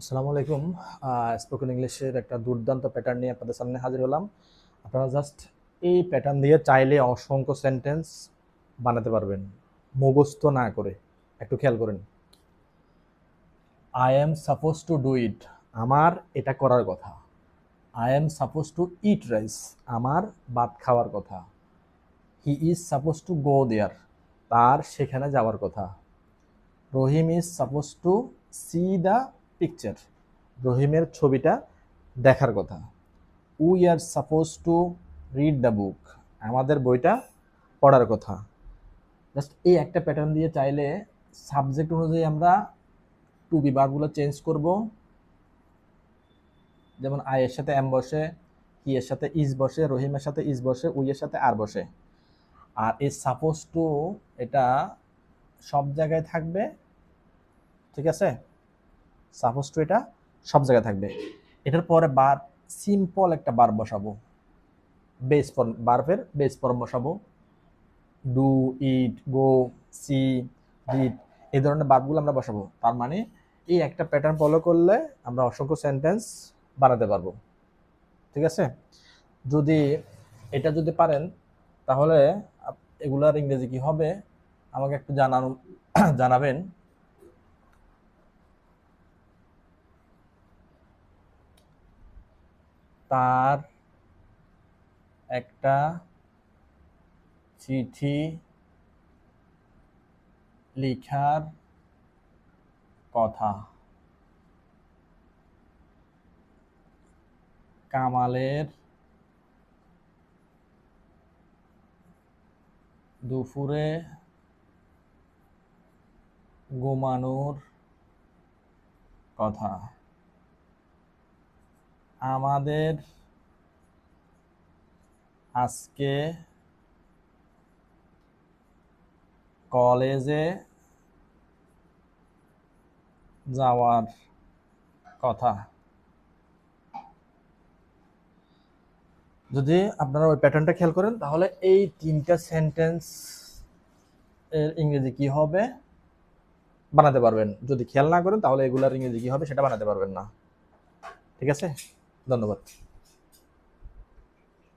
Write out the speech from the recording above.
আসসালামু আলাইকুম। স্পোকেন ইংলিশের একটা দুর্দান্ত প্যাটার্ন নিয়ে আপনাদের সামনে হাজির হলাম। আপনারা জাস্ট এই প্যাটার্ন দিয়ে চাইলে অসংখ্য সেন্টেন্স বানাতে পারবেন, মুখস্থ না করে। একটু খেয়াল করেন। I am suppose to do it, আমার এটা করার কথা। I am suppose to eat rice, আমার ভাত খাওয়ার কথা। He is suppose to go there, তার সেখানে যাওয়ার কথা। Rahim is suppose to see the picture, রহিমের ছবিটা দেখার কথা। We are suppose to read the book, আমাদের বইটা পড়ার কথা। জাস্ট এই একটা প্যাটার্ন দিয়ে চাইলে সাবজেক্ট অনুযায়ী আমরা টু বি ভার্বগুলো চেঞ্জ করব। যেমন আই এর সাথে এম বসে, হি এর সাথে ইজ বসে, রহিমের সাথে ইজ বসে, উই এর সাথে আর বসে। আর এই সাপোজ টু এটা সব জায়গায় থাকবে, ঠিক আছে? সাপোজ টু এটা সব জায়গায় থাকবে। এটার পরে বার সিম্পল একটা বার বসাবো, বেস ফর্ম, বার্বের বেস ফর্ম বসাবো। Do, eat, go, see, read, এই ধরনের বার্বগুলো আমরা বসাবো। তার মানে এই একটা প্যাটার্ন ফলো করলে আমরা অসংখ্য সেন্টেন্স বানাতে পারবো, ঠিক আছে? যদি এটা যদি পারেন তাহলে এগুলার ইংরেজি কি হবে আমাকে একটু জানাবেন। তার একটা চিঠি লিখার কথা। কামালের দুপুরে ঘুমানোর কথা। আমাদের আজকে কলেজে যাওয়ার কথা। যদি আপনারা ওই প্যাটার্নটা খেয়াল করেন তাহলে এই তিনটা সেন্টেন্স এর ইংরেজি কি হবে বানাতে পারবেন। যদি খেয়াল না করেন তাহলে এগুলার ইংরেজি কি হবে সেটা বানাতে পারবেন না, ঠিক আছে? ধন্যবাদ।